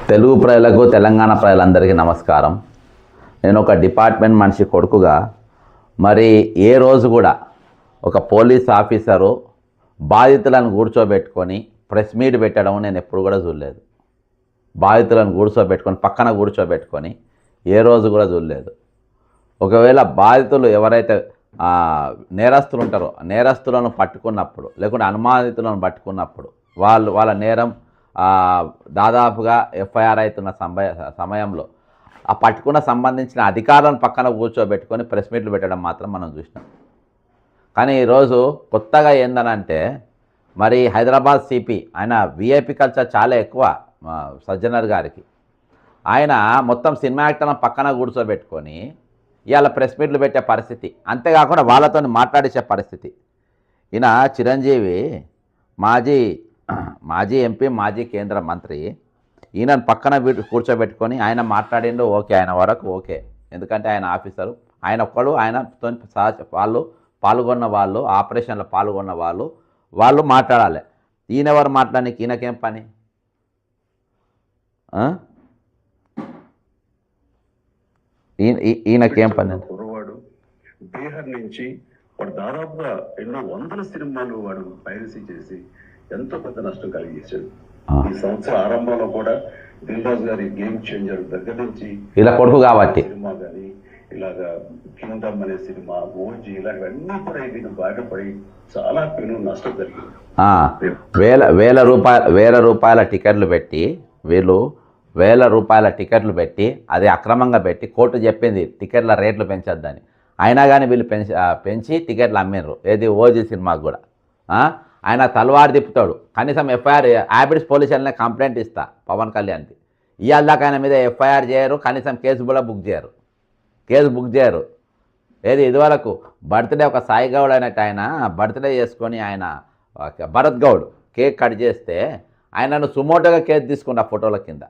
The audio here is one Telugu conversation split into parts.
తెలుగు ప్రజలకు తెలంగాణ ప్రజలందరికీ నమస్కారం. నేను ఒక డిపార్ట్మెంట్ మనిషి కొడుకుగా మరి ఏ రోజు కూడా ఒక పోలీస్ ఆఫీసరు బాధితులను కూర్చోబెట్టుకొని ప్రెస్ మీట్ పెట్టడం నేను ఎప్పుడు కూడా చూడలేదు. బాధితులను పక్కన కూర్చోబెట్టుకొని ఏ రోజు కూడా చూడలేదు. ఒకవేళ బాధితులు ఎవరైతే నేరస్తులు ఉంటారో నేరస్తులను పట్టుకున్నప్పుడు లేకుంటే అనుమానితులను పట్టుకున్నప్పుడు వాళ్ళ నేరం దాదాపుగా ఎఫ్ఐఆర్ అవుతున్న సమయంలో ఆ పట్టుకున్న సంబంధించిన అధికారులను పక్కన కూర్చోబెట్టుకొని ప్రెస్ మీట్లు పెట్టడం మాత్రం మనం చూసినాం. కానీ ఈరోజు కొత్తగా ఏందనంటే మరి హైదరాబాద్ సిపి ఆయన విఐపి కల్చర్ చాలా ఎక్కువ సజ్జనర్ గారికి. ఆయన మొత్తం సినిమా యాక్టర్లను పక్కన కూర్చోబెట్టుకొని ఇవాళ ప్రెస్ మీట్లు పెట్టే పరిస్థితి, అంతేకాకుండా వాళ్ళతో మాట్లాడించే పరిస్థితి. ఈయన చిరంజీవి మాజీ ఎంపీ, మాజీ కేంద్ర మంత్రి, ఈయనను పక్కన కూర్చోబెట్టుకొని ఆయన మాట్లాడిండు, ఓకే, ఆయన వరకు ఓకే. ఎందుకంటే ఆయన ఆఫీసరు, ఆయన ఒక్కడు, ఆయనతో వాళ్ళు పాల్గొన్న వాళ్ళు, ఆపరేషన్లో పాల్గొన్న వాళ్ళు మాట్లాడాలి. ఈయనెవరు మాట్లాడానికి, ఈయనకేం పని? ఈయనకేం పని? కుర్రవాడు బీహార్ నుంచి వాడు దాదాపుగా ఎన్నో వందల సినిమాలు వాడు పైరసీ చేసి ఎంతో పెద్ద నష్టం కలిగించాడు. ఈ సంవత్సరం ఆరంభంలో కూడా దిల్ రాజు గారి గేమ్ చేంజర్ దగ్గర నుంచి ఇలా కొడుకు కాబట్టి సినిమా కానీ ఇలాగా కింగ్డమ్ అనే సినిమా, ఓజీ, ఇలాంటివన్నీ కూడా ఇది బయటపడి చాలా పెను నష్టం జరిగింది. వేల రూపాయల టికెట్లు పెట్టి వీళ్ళు అది అక్రమంగా పెట్టి కోర్టు చెప్పింది టికెట్ల రేట్లు పెంచొద్దని. అయినా కానీ వీళ్ళు పెంచి టికెట్లు అమ్మినారు. ఏది ఓజీ సినిమాకు కూడా. ఆయన తలవారు తిప్పుతాడు. కనీసం ఎఫ్ఐఆర్ హ్యాబిట్స్ పోలీస్ స్టేషన్లో కంప్లైంట్ ఇస్తా పవన్ కళ్యాణ్కి. ఇవాళ దాకా ఆయన మీద ఎఫ్ఐఆర్ చేయరు, కనీసం కేసు కూడా బుక్ చేయరు. ఏది ఇదివరకు బర్త్డే ఒక సాయి గౌడ్ అయినట్టు ఆయన బర్త్డే చేసుకొని ఆయన భరత్ గౌడ్ కేక్ కట్ చేస్తే ఆయనను సుమోటోగా కేసు తీసుకున్న ఫోటోల కింద.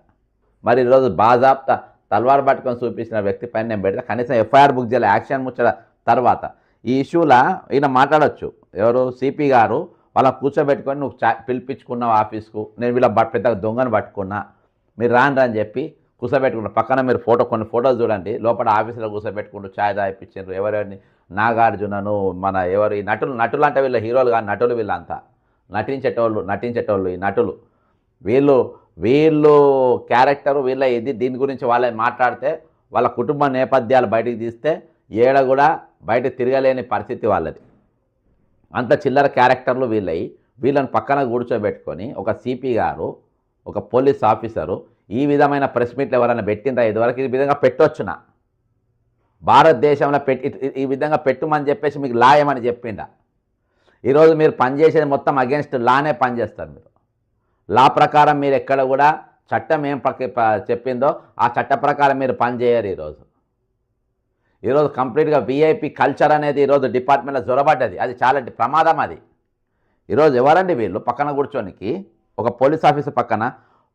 మరి ఈరోజు బాజాబ్తా తల్వార్ పట్టుకొని చూపించిన వ్యక్తి పైన నేను పెడితే కనీసం ఎఫ్ఐఆర్ బుక్ చేయాలి. యాక్షన్ ముచ్చట తర్వాత ఈ ఇష్యూలా ఈయన మాట్లాడవచ్చు. ఎవరు? సిపి గారు వాళ్ళని కూర్చోబెట్టుకొని నువ్వు పిలిపించుకున్నావు ఆఫీస్కు, నేను వీళ్ళ పెద్ద దొంగను పట్టుకున్నా, మీరు రాని అని చెప్పి కూర్చోబెట్టుకున్నా. పక్కన మీరు కొన్ని ఫోటోలు చూడండి. లోపల ఆఫీసులో కూర్చోబెట్టుకుంటూ ఛాయ్ తాగిపించారు. ఎవరెవరిని? నాగార్జునను, మన ఎవరు ఈ నటులు అంటే వీళ్ళ హీరోలు కాదు, నటులు వీళ్ళంతా నటించేటోళ్ళు ఈ నటులు. వీళ్ళు క్యారెక్టరు వీళ్ళ ఇది. దీని గురించి వాళ్ళని మాట్లాడితే వాళ్ళ కుటుంబ నేపథ్యాలు బయటికి తీస్తే ఏడ కూడా బయట తిరగలేని పరిస్థితి వాళ్ళది. అంత చిల్లర క్యారెక్టర్లు వీళ్ళని పక్కన కూర్చోబెట్టుకొని ఒక సిపి గారు, ఒక పోలీస్ ఆఫీసరు ఈ విధమైన ప్రెస్ మీట్లు ఎవరైనా పెట్టిందా ఇదివరకు? ఈ విధంగా పెట్టొచ్చునా? భారతదేశంలో ఈ విధంగా పెట్టుమని చెప్పేసి మీకు లా ఏమని చెప్పిండా? ఈరోజు మీరు పనిచేసేది మొత్తం అగెన్స్ట్ లానే పనిచేస్తారు. మీరు లా ప్రకారం మీరు ఎక్కడ కూడా చట్టం ఏం చెప్పిందో ఆ చట్ట ప్రకారం మీరు పనిచేయరు. ఈరోజు కంప్లీట్గా విఐపి కల్చర్ అనేది ఈరోజు డిపార్ట్మెంట్లో జొరబడ్డది. అది చాలా ప్రమాదం. అది ఈరోజు ఎవరండి వీళ్ళు పక్కన కూర్చోనికి? ఒక పోలీస్ ఆఫీసర్ పక్కన,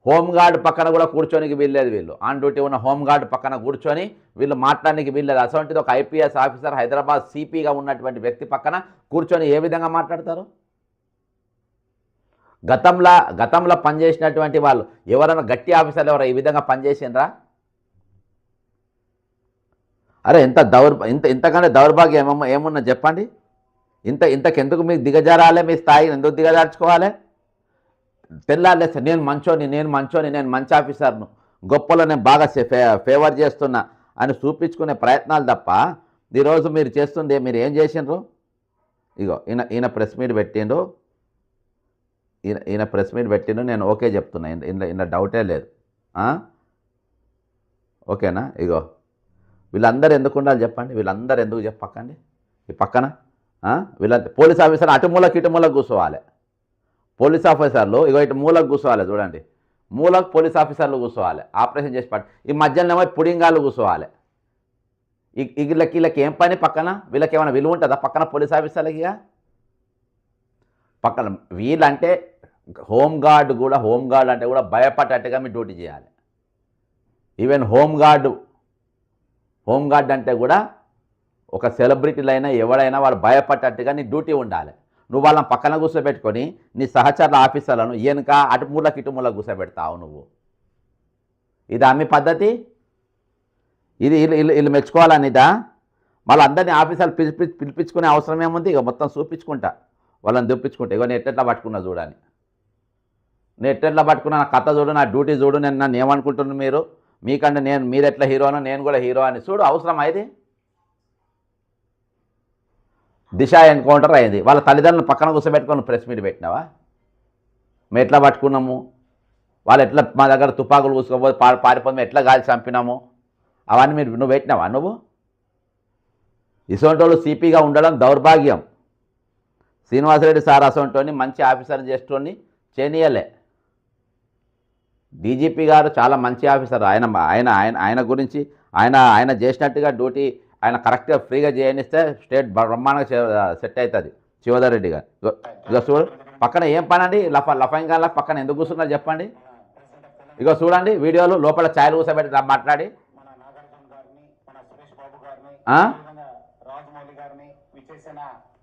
హోంగార్డ్ పక్కన కూడా కూర్చోనికి వీల్లేదు. వీళ్ళు ఆన్ డ్యూటీ ఉన్న హోంగార్డ్ పక్కన కూర్చొని వీళ్ళు మాట్లాడడానికి వీల్లేదు. అటువంటిది ఒక ఐపీఎస్ ఆఫీసర్ హైదరాబాద్ సిపిగా ఉన్నటువంటి వ్యక్తి పక్కన కూర్చొని ఏ విధంగా మాట్లాడతారు? గతంలో పనిచేసినటువంటి వాళ్ళు ఎవరైనా గట్టి ఆఫీసర్లు ఎవరైనా ఈ విధంగా పనిచేసిండ్రా? అరే ఇంతకంటే దౌర్భాగ్యం ఏమున్నా చెప్పండి? ఇంతకెందుకు మీకు దిగజారాలే? మీ స్థాయిని ఎందుకు దిగజార్చుకోవాలి? తెల్లాలేస్తే నేను మంచి ఆఫీసర్ను, గొప్పలో నేను బాగా ఫేవర్ చేస్తున్నా అని చూపించుకునే ప్రయత్నాలు తప్ప ఈరోజు మీరు చేస్తుంది మీరు ఏం చేసిండ్రు? ఇగో ఈయన ప్రెస్ మీట్ పెట్టిండు. నేను ఓకే చెప్తున్నా. ఇందులో డౌటే లేదు. ఓకేనా? ఇగో వీళ్ళందరూ ఎందుకు ఉండాలి చెప్పండి? వీళ్ళందరూ ఎందుకు చెప్పకండి? ఈ పక్కన పోలీస్ ఆఫీసర్ అటు మూలకు ఇటు మూలకు కూర్చోవాలి. పోలీస్ ఆఫీసర్లు ఇగో ఇటు మూలకు కూర్చోవాలి. చూడండి, మూలకు పోలీస్ ఆఫీసర్లు కూర్చోవాలి. ఆపరేషన్ చేసి ఈ మధ్యలో పుడింగాళ్ళు కూర్చోవాలి. వీళ్ళకి ఏం పని పక్కన? వీళ్ళకి ఏమైనా విలువ ఉంటుందా పక్కన పోలీస్ ఆఫీసర్లకి? పక్కన వీళ్ళంటే హోంగార్డ్ అంటే కూడా భయపడేట్టుగా మీరు డ్యూటీ చేయాలి. ఈవెన్ హోంగార్డ్ అంటే కూడా ఒక సెలబ్రిటీలైనా ఎవడైనా వాళ్ళు భయపడేట్టుగా నీ డ్యూటీ ఉండాలి. నువ్వు వాళ్ళని పక్కన కూర్చోబెట్టుకొని నీ సహచరుల ఆఫీసర్లను వెనుక అటు మూలకి ఇటు మూలకు కూర్చోబెడతావు. ఇది మీ పద్ధతి? ఇది వీళ్ళు మెచ్చుకోవాలనిదా? వాళ్ళందరినీ ఆఫీసర్లు పిలిపించుకునే అవసరం ఏముంది? ఇక మొత్తం చూపించుకుంటా, వాళ్ళని దుప్పించుకుంటా. ఇక నేను ఎట్లా పట్టుకున్నా చూడని, నేను ఎట్లా పట్టుకున్నా, నా కథ చూడు, నా డ్యూటీ చూడు, నేను నన్ను ఏమనుకుంటున్నాను మీరు? మీకంటే మీరు ఎట్లా హీరోనో నేను కూడా హీరో అని చూడు. అవసరమా ఇది? దిశ ఎన్కౌంటర్ అయింది, వాళ్ళ తల్లిదండ్రులు పక్కన కూర్చోబెట్టుకొని ప్రెస్ మీట్ పెట్టినావా? మేము ఎట్లా పట్టుకున్నాము, వాళ్ళు ఎట్లా మా దగ్గర తుపాకులు కూసుకోపోతే పారిపోతే ఎట్లా గాలి చంపినాము, అవన్నీ నువ్వు పెట్టినావా? నువ్వు ఇసొంటోళ్ళు సిపిగా ఉండడం దౌర్భాగ్యం. శ్రీనివాసరెడ్డి సార్ అసొంటోని మంచి ఆఫీసర్ చేసేటోని చేయనీయలే. డీజీపీ గారు చాలా మంచి ఆఫీసర్. ఆయన ఆయన ఆయన ఆయన గురించి ఆయన చేసినట్టుగా డ్యూటీ ఆయన కరెక్ట్గా ఫ్రీగా చేయనిస్తే స్టేట్ బ్రహ్మాండంగా సెట్ అవుతుంది. శివధర్ రెడ్డి గారు ఇక చూడు, పక్కన ఏం పని అండి? లఫంగా పక్కన ఎందుకు కూర్చున్నారు చెప్పండి? ఇక చూడండి వీడియోలు, లోపల ఛాయలు కూర్చోబెట్టి మాట్లాడి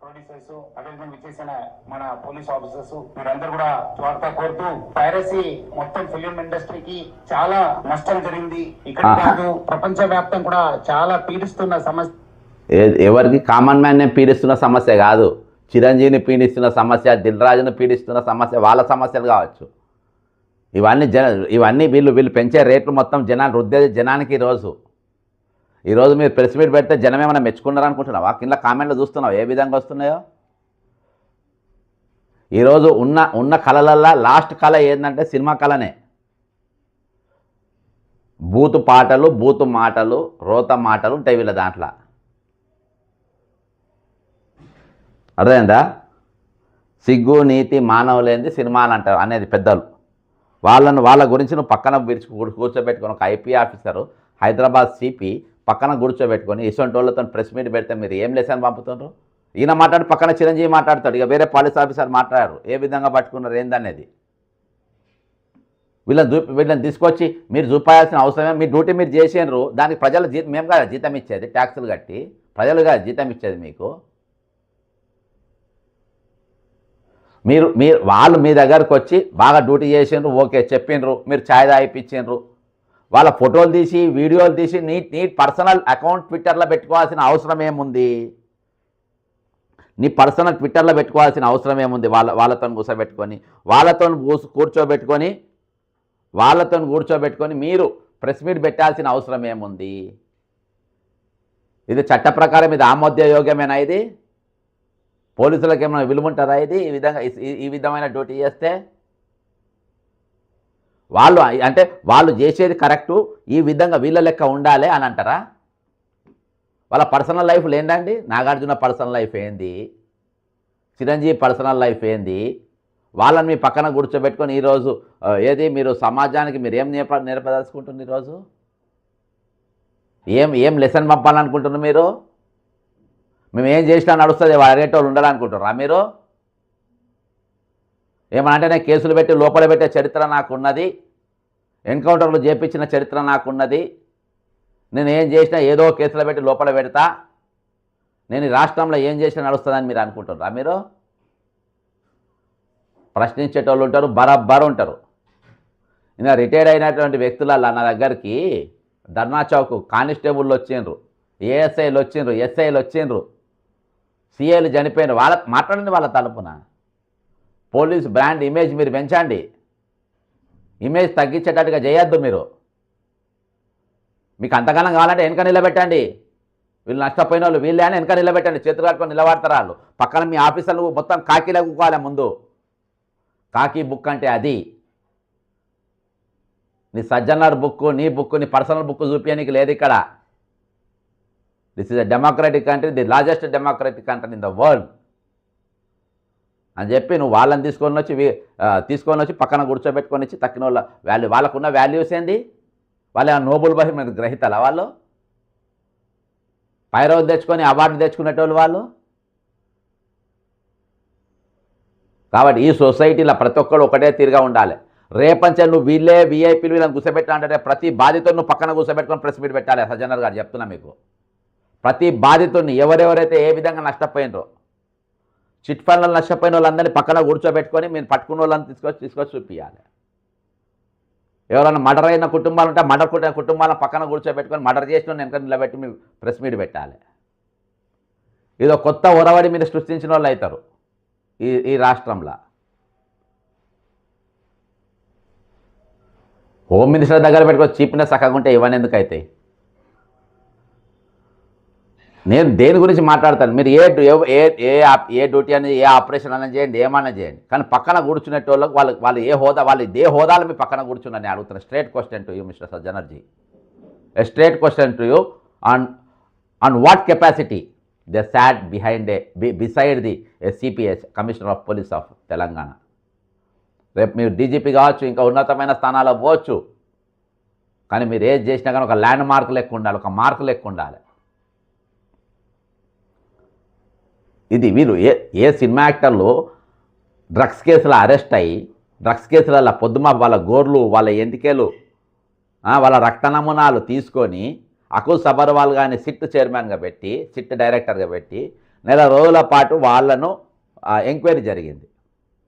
ప్రొడ్యూసర్స్, అదేవిధంగా విచ్చేసిన మన పోలీస్ ఆఫీసర్స్ మీరందరూ కూడా స్వాగతం కోరుతూ, పైరసీ మొత్తం ఫిలిం ఇండస్ట్రీకి చాలా నష్టం జరిగింది. ఇక్కడ కాదు ప్రపంచ వ్యాప్తం కూడా చాలా పీడిస్తున్న సమస్య. ఎవరికి? కామన్ మ్యాన్నే పీడిస్తున్న సమస్య కాదు, చిరంజీవిని పీడిస్తున్న సమస్య, దిల్ రాజును పీడిస్తున్న సమస్య, వాళ్ళ సమస్యలు కావచ్చు. ఇవన్నీ వీళ్ళు పెంచే రేట్లు మొత్తం జనాలు రుద్దేది జనానికి. ఈరోజు మీరు ప్రెస్ మీట్ పెడితే జనం ఏమైనా మెచ్చుకున్నారు అనుకుంటున్నావా? కింద కామెంట్లు చూస్తున్నావు ఏ విధంగా వస్తున్నాయో. ఈరోజు ఉన్న కళలల్లో లాస్ట్ కళ ఏంటంటే సినిమా కళనే. బూతు పాటలు, బూతు మాటలు, రోత మాటలు ఉంటాయి వీళ్ళ దాంట్లో. అర్థమైందా? సిగ్గు నీతి మానవులేంది సినిమాలు అంటారు అనేది పెద్దలు. వాళ్ళ గురించి నువ్వు పక్కన కూర్చోబెట్టుకొని ఒక ఐపీ ఆఫీసరు, హైదరాబాద్ సిపి పక్కన కూర్చోబెట్టుకొని ఇటువంటి వాళ్ళతో ప్రెస్ మీట్ పెడితే మీరు ఏం లేసని పంపుతున్నారు? ఈయన మాట్లాడి పక్కన చిరంజీవి మాట్లాడతాడు, ఇక వేరే పోలీస్ ఆఫీసర్ మాట్లాడారు. ఏ విధంగా పట్టుకున్నారు ఏందనేది వీళ్ళని తీసుకొచ్చి మీరు చూపాల్సిన అవసరమే. మీ డ్యూటీ మీరు చేసినారు, దానికి ప్రజలు మేము కాదు జీతం ఇచ్చేది, ట్యాక్సులు కట్టి ప్రజలు కాదు జీతం ఇచ్చేది మీకు. వాళ్ళు మీ దగ్గరకు వచ్చి బాగా డ్యూటీ చేసిండ్రు, ఓకే చెప్పిండ్రు, మీరు ఛాయ్ తాగిపించిండ్రు, వాళ్ళ ఫోటోలు తీసి వీడియోలు తీసి నీ పర్సనల్ అకౌంట్ ట్విట్టర్లో పెట్టుకోవాల్సిన అవసరం ఏముంది? నీ పర్సనల్ ట్విట్టర్లో పెట్టుకోవాల్సిన అవసరం ఏముంది? వాళ్ళతో కూర్చోబెట్టుకొని మీరు ప్రెస్ మీట్ పెట్టాల్సిన అవసరం ఏముంది? ఇది చట్ట ప్రకారం ఇది ఆమోదయోగ్యమేనా? ఇది పోలీసులకు ఏమైనా విలువ ఉంటుందా? ఇది ఈ విధమైన డ్యూటీ చేస్తే వాళ్ళు చేసేది కరెక్టు, ఈ విధంగా వీళ్ళ లెక్క ఉండాలి అని అంటారా? వాళ్ళ పర్సనల్ లైఫ్లు ఏంటండి? నాగార్జున పర్సనల్ లైఫ్ ఏంది? చిరంజీవి పర్సనల్ లైఫ్ ఏంది? వాళ్ళని మీ పక్కన కూర్చోబెట్టుకొని ఈరోజు మీరు సమాజానికి మీరు ఏం నేర్పదలుచుకుంటున్నారు? ఈరోజు ఏం లెసన్ పంపాలనుకుంటున్నారు మీరు? మేము ఏం చేసినా నడుస్తుంది అరేటోళ్ళు ఉండాలనుకుంటున్నారా మీరు? ఏమనంటే నేను కేసులు పెట్టి లోపల పెట్టే చరిత్ర నాకున్నది, ఎన్కౌంటర్లు చేపించిన చరిత్ర నాకున్నది, నేను ఏం చేసినా ఏదో కేసులు పెట్టి లోపల పెడతా, నేను ఈ రాష్ట్రంలో ఏం చేసినా నడుస్తుందని మీరు అనుకుంటున్నారా? మీరు ప్రశ్నించేటోళ్ళు ఉంటారు, బరాబర్ ఉంటారు. ఇంకా రిటైర్డ్ అయినటువంటి వ్యక్తులలో నా దగ్గరికి ధర్నా చౌక్ కానిస్టేబుళ్ళు వచ్చిండ్రు, ఏఎస్ఐలు వచ్చిండ్రు, ఎస్ఐలు వచ్చిండ్రు, సిఐలు చనిపోయినారు. మాట్లాడండి వాళ్ళ తలుపున. పోలీస్ బ్రాండ్ ఇమేజ్ మీరు పెంచండి, ఇమేజ్ తగ్గించేటట్టుగా చేయొద్దు మీరు. మీకు అంతకాలం కావాలంటే వెనక నిలబెట్టండి, వీళ్ళు నష్టపోయిన వాళ్ళు వీళ్ళే అని వెనక నిలబెట్టండి, చేతులు కట్టుకొని నిలబడతారు వాళ్ళు. పక్కన మీ ఆఫీసర్లు మొత్తం కాకీలో కూకోవాలి ముందు. కాకి బుక్ అంటే అది. నీ సజ్జనర్ బుక్, నీ బుక్, నీ పర్సనల్ బుక్ చూపించడానికి లేదు ఇక్కడ. This is a democratic country, the largest democratic country in the world అని చెప్పి నువ్వు వాళ్ళని తీసుకొని వచ్చి పక్కన కూర్చోబెట్టుకొని వచ్చి తక్కిన వాళ్ళ వాల్యూ, వాళ్ళకున్న వాల్యూస్ ఏంది? వాళ్ళ నోబెల్ బహుమతి గ్రహీతల వాళ్ళు, పైరవ్ తెచ్చుకొని అవార్డు తెచ్చుకునేటోళ్ళు వాళ్ళు. కాబట్టి ఈ సొసైటీలో ప్రతి ఒక్కరు ఒకటే తీరుగా ఉండాలి. రేపంచే నువ్వు వీళ్ళే వీఐపీలు వీళ్ళని కూర్చోబెట్టాలంటే ప్రతి బాధితుడిని నువ్వు పక్కన కూర్చోబెట్టుకొని ప్రెస్ మీట్ పెట్టాలి. సజ్జనర్ గారు చెప్తున్నా మీకు, ప్రతి బాధితుడిని ఎవరెవరైతే ఏ విధంగా నష్టపోయినరో, చిట్ ఫండ్లలో నష్టపోయిన వాళ్ళందరినీ పక్కన కూర్చోబెట్టుకొని మీరు పట్టుకున్న వాళ్ళని తీసుకొచ్చి చూపించాలి. ఎవరైనా మర్డర్ అయిన కుటుంబాలు ఉంటే మర్డర్ కుటుంబాలను పక్కన కూర్చోబెట్టుకొని మర్డర్ చేసిన వెనక నిలబెట్టి మీరు ప్రెస్ మీట్ పెట్టాలి. ఇదో కొత్త ఒరవడి మీరు సృష్టించిన వాళ్ళు అవుతారు ఈ రాష్ట్రంలో. హోమ్ మినిస్టర్ దగ్గర పెట్టుకొని చీప్నెస్ చక్కగా ఉంటే ఇవన్నీ ఎందుకు అవుతాయి? నేను దేని గురించి మాట్లాడతాను, మీరు ఏ డ్యూటీ అనేది ఏ ఆపరేషన్ అనేది చేయండి, ఏమన్నా చేయండి, కానీ పక్కన కూర్చునేటోళ్ళకి వాళ్ళు ఏ హోదాలో మీ పక్కన కూర్చున్నారని అడుగుతున్నా. Straight question to you mister సజ్జనర్జీ, a straight question to you. On what capacity they sat beside the CPs commissioner of police of Telangana? రేపు మీరు డీజీపీ కావచ్చు, ఇంకా ఉన్నతమైన స్థానాల్లో పోవచ్చు, కానీ మీరు ఏది చేసినా కానీ ఒక ల్యాండ్ మార్క్ లెక్క ఉండాలి, ఒక మార్క్ లెక్క ఉండాలి. ఇది వీళ్ళు ఏ సినిమా యాక్టర్లు డ్రగ్స్ కేసులో అరెస్ట్ అయ్యి డ్రగ్స్ కేసులలో పొద్దుమ వాళ్ళ గోర్లు, వాళ్ళ ఎంటికేలు, వాళ్ళ రక్త నమూనాలు తీసుకొని అకుల్ సబర్వాల్ గారిని సిట్ చైర్మన్గా పెట్టి, సిట్ డైరెక్టర్గా పెట్టి నెల రోజుల పాటు వాళ్ళను ఎంక్వైరీ జరిగింది.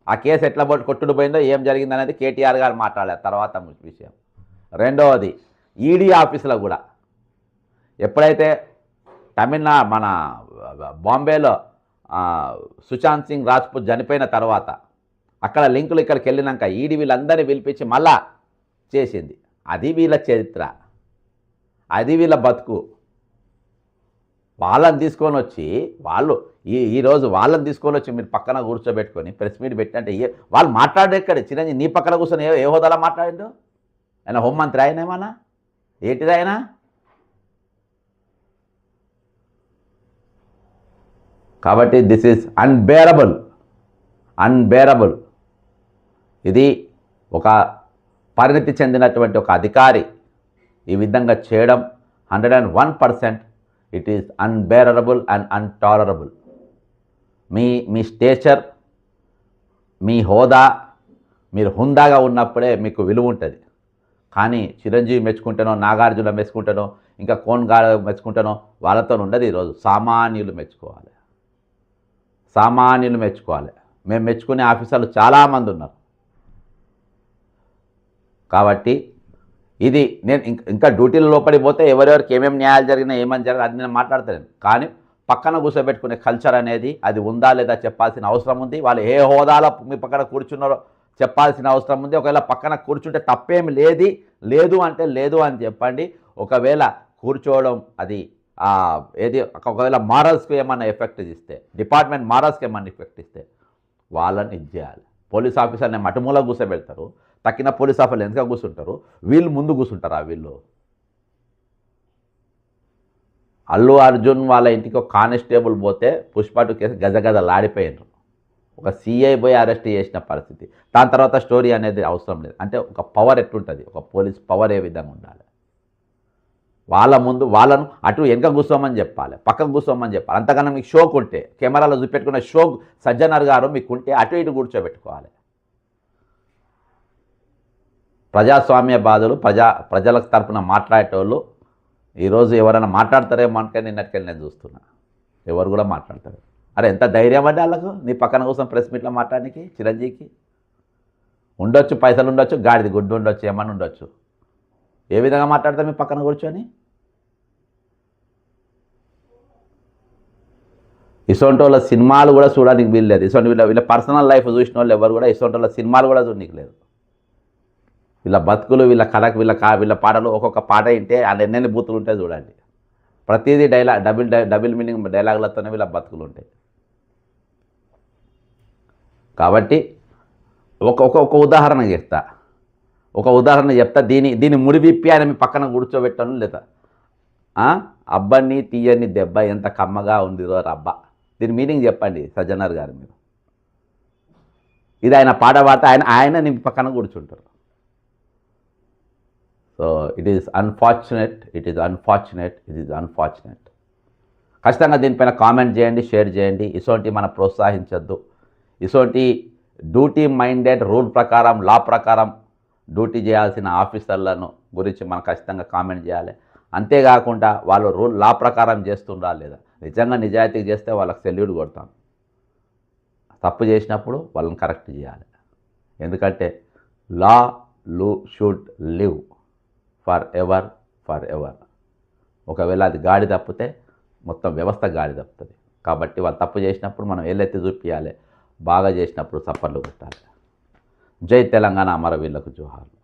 ఆ కేసు ఎట్లా కొట్టుడు పోయిందో ఏం జరిగింది అనేది కేటీఆర్ గారు మాట్లాడారు తర్వాత విషయం. రెండవది ఈడీ ఆఫీసులో కూడా ఎప్పుడైతే మన బాంబేలో సుశాంత్ సింగ్ రాజ్పూత్ చనిపోయిన తర్వాత అక్కడ లింకులు ఇక్కడికి వెళ్ళినాక ఈడీ వీళ్ళందరినీ పిలిపించి మళ్ళా చేసింది. అది వీళ్ళ చరిత్ర, అది వీళ్ళ బతుకు. వాళ్ళని తీసుకొని వచ్చి ఈరోజు వాళ్ళని తీసుకొని వచ్చి మీరు పక్కన కూర్చోబెట్టుకొని ప్రెస్ మీట్ పెట్టినట్టే వాళ్ళు మాట్లాడేక్కడ చిరంజీవి నీ పక్కన కూర్చొని ఏ హోదాలో మాట్లాడిండు? ఆయన హోంమంత్రి ఆయన ఏమన్నా ఏంటిది ఆయన? కాబట్టి దిస్ ఈజ్ అన్బేరబుల్. ఇది ఒక పరిణతి చెందినటువంటి ఒక అధికారి ఈ విధంగా చేయడం 101% it is unbearable and untolerable. మీ స్టేచర్, మీ హోదా, మీరు హుందాగా ఉన్నప్పుడే మీకు విలువ ఉంటుంది. కానీ చిరంజీవి మెచ్చుకుంటానో, నాగార్జున మెచ్చుకుంటానో, ఇంకా కోన్ గారు మెచ్చుకుంటానో వాళ్ళతో ఉండదు. ఈరోజు సామాన్యులు మెచ్చుకోవాలి. మేము మెచ్చుకునే ఆఫీసర్లు చాలామంది ఉన్నారు. కాబట్టి ఇది నేను ఇంకా డ్యూటీల లోపలికి పోతే ఎవరెవరికి ఏమేమి న్యాయాలు జరిగినా ఏమని జరిగినా అది నేను మాట్లాడతాను. కానీ పక్కన కూర్చోబెట్టుకునే కల్చర్ అనేది అది ఉందా లేదా చెప్పాల్సిన అవసరం ఉంది. వాళ్ళు ఏ హోదాలో మీ పక్కన కూర్చున్నారో చెప్పాల్సిన అవసరం ఉంది. ఒకవేళ పక్కన కూర్చుంటే తప్పేమి లేదు అంటే లేదు అని చెప్పండి. ఒకవేళ కూర్చోవడం అది ఒకవేళ మారల్స్కి ఏమన్నా ఎఫెక్ట్ ఇస్తే, డిపార్ట్మెంట్ మారల్స్కి ఏమన్నా ఎఫెక్ట్ ఇస్తే వాళ్ళని ఇచ్చేయాలి. పోలీస్ ఆఫీసర్ని మటుమూల కూర్చోబెడతారు, తక్కిన పోలీస్ ఆఫీసర్లు ఎందుకు కూర్చుంటారు, వీళ్ళు ముందు కూర్చుంటారా? వీళ్ళు అల్లు అర్జున్ వాళ్ళ ఇంటికి ఒక కానిస్టేబుల్ పోతే పుష్ప 2 కేసు గజగజలాడిపోయినారు. ఒక సిఐ పోయి అరెస్ట్ చేసిన పరిస్థితి. దాని తర్వాత స్టోరీ అనేది అవసరం లేదు. అంటే ఒక పవర్ ఎట్లుంటుంది, ఒక పోలీస్ పవర్ ఏ విధంగా ఉండాలి. వాళ్ళ ముందు వాళ్ళను అటు వెనక కూర్చోమని చెప్పాలి, పక్కకు కూర్చోమని చెప్పాలి. అంతకన్నా మీకు షోకు ఉంటే, కెమెరాలో చూపెట్టుకున్న షో సజ్జనర్ గారు మీకు ఉంటే అటు ఇటు కూర్చోబెట్టుకోవాలి. ప్రజాస్వామ్య బాధలు ప్రజలకు తరపున మాట్లాడేటోళ్ళు ఈరోజు ఎవరైనా మాట్లాడతారేమో అంటే నిన్నటికెళ్ళి నేను చూస్తున్నా, ఎవరు కూడా మాట్లాడతారు. అరే ఎంత ధైర్యం అండి వాళ్ళకు నీ పక్కన కోసం ప్రెస్ మీట్లో మాట్లాడడానికి. చిరంజీవికి ఉండొచ్చు, పైసలు ఉండొచ్చు, గాడిది గుడ్డు ఉండొచ్చు, ఏమన్నా ఉండొచ్చు. ఏ విధంగా మాట్లాడతారు మీ పక్కన కూర్చొని? ఇసొంటి వాళ్ళ సినిమాలు కూడా చూడడానికి వీల్లేదు. ఇసొంటి వీళ్ళ పర్సనల్ లైఫ్ చూసిన వాళ్ళు ఎవరు కూడా ఇసొంటి వాళ్ళ సినిమాలు కూడా చూడడానికి లేదు. వీళ్ళ బతుకులు, వీళ్ళ కథకు, వీళ్ళ పాటలు, ఒక్కొక్క పాట వింటే వాళ్ళు ఎన్నెన్ని బూతులు ఉంటాయి చూడండి. ప్రతిదీ డబుల్ మీనింగ్ డైలాగులతోనే వీళ్ళ బతుకులు ఉంటాయి. కాబట్టి ఒక ఉదాహరణ చెప్తా. దీన్ని ముడివిప్పి ఆయన మీ పక్కన కూర్చోబెట్టాను లేదా? అబ్బని తీయని దెబ్బ ఎంత కమ్మగా ఉందిరో రబ్బ. దీని మీనింగ్ చెప్పండి సజ్జనర్ గారు మీరు. ఇది ఆయన పాట పాడితే ఆయన నీ పక్కన కూర్చుంటారు. So it is unfortunate. ఖచ్చితంగా దీనిపైన కామెంట్ చేయండి, షేర్ చేయండి. ఇసోంటి మనం ప్రోత్సహించొద్దు. ఇసోంటి డ్యూటీ మైండెడ్, రూల్ ప్రకారం, లా ప్రకారం డ్యూటీ చేయాల్సిన ఆఫీసర్లను గురించి మనం ఖచ్చితంగా కామెంట్ చేయాలి. అంతేకాకుండా వాళ్ళు లా ప్రకారం చేస్తుండ్రా లేదా, నిజంగా నిజాయితీ చేస్తే వాళ్ళకి సెల్యూట్ కొడతాం. తప్పు చేసినప్పుడు వాళ్ళని కరెక్ట్ చేయాలి. ఎందుకంటే షుడ్ లివ్ ఫర్ ఎవర్. ఒకవేళ అది గాడి తప్పితే మొత్తం వ్యవస్థ గాడి తప్పుతుంది. కాబట్టి వాళ్ళు తప్పు చేసినప్పుడు మనం ఏళ్ళెత్తి చూపించాలి, బాగా చేసినప్పుడు సప్పర్లు కొట్టాలి. జై తెలంగాణ, అమరవీరులకు జోహార్లు.